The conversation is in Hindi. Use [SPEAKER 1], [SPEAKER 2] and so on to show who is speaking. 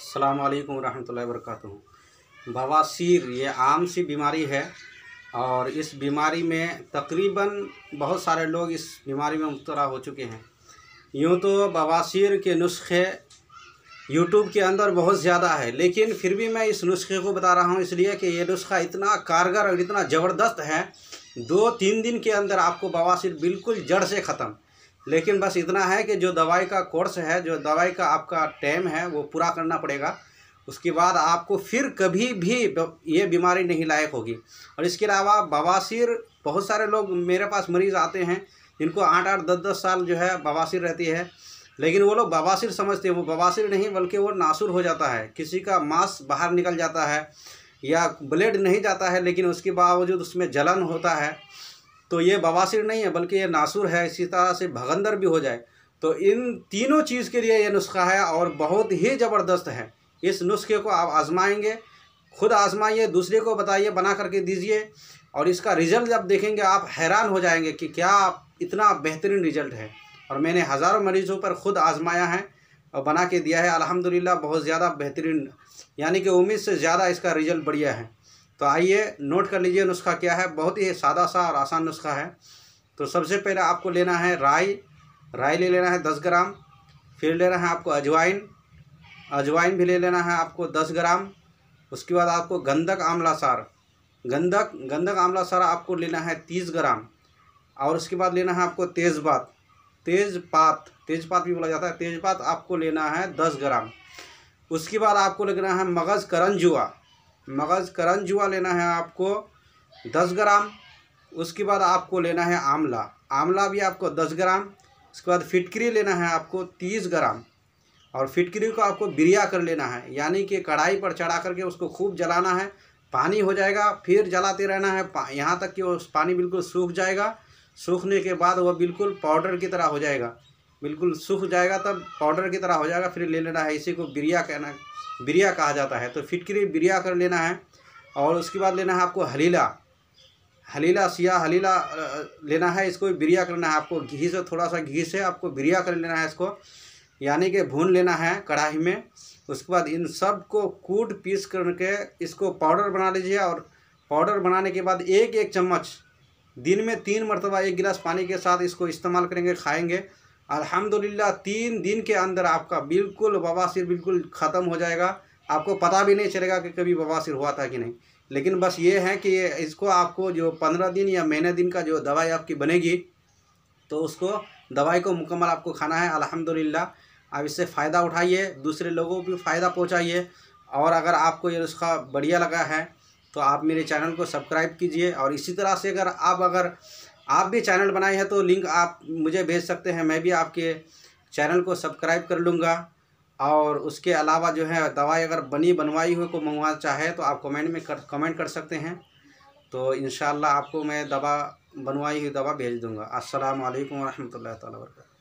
[SPEAKER 1] अस्सलाम वालेकुम रहमतुल्लाहि वबरकातुहू। बवासीर ये आम सी बीमारी है और इस बीमारी में तकरीबन बहुत सारे लोग इस बीमारी में मुब्तला हो चुके हैं। यूँ तो बवासीर के नुस्खे यूट्यूब के अंदर बहुत ज़्यादा है, लेकिन फिर भी मैं इस नुस्खे को बता रहा हूँ इसलिए कि ये नुस्खा इतना कारगर और इतना ज़बरदस्त है, 2-3 दिन के अंदर आपको बवासीर बिल्कुल जड़ से ख़त्म। लेकिन बस इतना है कि जो दवाई का कोर्स है, जो दवाई का आपका टाइम है वो पूरा करना पड़ेगा। उसके बाद आपको फिर कभी भी ये बीमारी नहीं लायक होगी। और इसके अलावा बवासीर बहुत सारे लोग मेरे पास मरीज़ आते हैं जिनको 8-8, 10-10 साल जो है बवासीर रहती है, लेकिन वो लोग बवासीर समझते हैं। वो बवासीर नहीं बल्कि वो नासूर हो जाता है, किसी का मांस बाहर निकल जाता है या ब्लड नहीं जाता है लेकिन उसके बावजूद उसमें जलन होता है, तो ये बवासीर नहीं है बल्कि ये नासूर है। इसी तरह से भगंदर भी हो जाए, तो इन तीनों चीज़ के लिए ये नुस्खा है और बहुत ही ज़बरदस्त है। इस नुस्खे को आप आजमाएंगे, खुद आजमाइए, दूसरे को बताइए, बना करके दीजिए और इसका रिज़ल्ट जब देखेंगे आप हैरान हो जाएंगे कि क्या इतना बेहतरीन रिज़ल्ट है। और मैंने हज़ारों मरीज़ों पर ख़ुद आजमाया है और बना के दिया है, अल्हम्दुलिल्लाह बहुत ज़्यादा बेहतरीन, यानी कि उम्मीद से ज़्यादा इसका रिज़ल्ट बढ़िया है। तो आइए नोट कर लीजिए नुस्खा क्या है। बहुत ही सादा सा और आसान नुस्खा है। तो सबसे पहले आपको लेना है राई ले लेना है 10 ग्राम। फिर लेना है आपको अजवाइन भी ले लेना है आपको 10 ग्राम। उसके बाद आपको गंधक आंवला सार आपको लेना है 30 ग्राम। और उसके बाद लेना है आपको तेज़पात भी बोला जाता है, तेज़पात आपको लेना है 10 ग्राम। उसके बाद आपको लेना है मगज़ करंजुआ लेना है आपको 10 ग्राम। उसके बाद आपको लेना है आंवला भी आपको 10 ग्राम। उसके बाद फिटकरी लेना है आपको 30 ग्राम और फिटकरी को आपको बिरिया कर लेना है, यानी कि कढ़ाई पर चढ़ा करके उसको खूब जलाना है। पानी हो जाएगा, फिर जलाते रहना है यहाँ तक कि वो पानी बिल्कुल सूख जाएगा। सूखने के बाद वह बिल्कुल पाउडर की तरह हो जाएगा, बिल्कुल सूख जाएगा तब पाउडर की तरह हो जाएगा। फिर ले लेना है, इसी को बिरिया कहा जाता है। तो फिटकरी बिरिया कर लेना है। और उसके बाद लेना है आपको हलीला लेना है, इसको बिरिया करना है आपको थोड़ा सा घी से आपको बिरिया कर लेना है इसको, यानी कि भून लेना है कढ़ाई में। उसके बाद इन सब को पीस करके इसको पाउडर बना लीजिए। और पाउडर बनाने के बाद एक चम्मच दिन में 3 मरतबा 1 गिलास पानी के साथ इसको इस्तेमाल करेंगे, खाएंगे। अल्हम्दुलिल्लाह 3 दिन के अंदर आपका बिल्कुल बवासीर बिल्कुल ख़त्म हो जाएगा। आपको पता भी नहीं चलेगा कि कभी बवासीर हुआ था कि नहीं। लेकिन बस ये है कि इसको आपको जो 15 दिन या महीने दिन का जो दवाई आपकी बनेगी, तो उसको दवाई को मुकम्मल आपको खाना है। अल्हम्दुलिल्लाह आप इससे फ़ायदा उठाइए, दूसरे लोगों को भी फ़ायदा पहुँचाइए। और अगर आपको ये नुस्खा बढ़िया लगा है तो आप मेरे चैनल को सब्सक्राइब कीजिए। और इसी तरह से अगर आप भी चैनल बनाए हैं तो लिंक आप मुझे भेज सकते हैं, मैं भी आपके चैनल को सब्सक्राइब कर लूँगा। और उसके अलावा जो है दवाई अगर बनवाई हुई को मंगवाना चाहे तो आप कमेंट कर सकते हैं। तो इंशाअल्लाह आपको मैं बनवाई हुई दवा भेज दूँगा। अस्सलाम वालेकुम रहमतुल्लाहि तआला वबरकातुहू।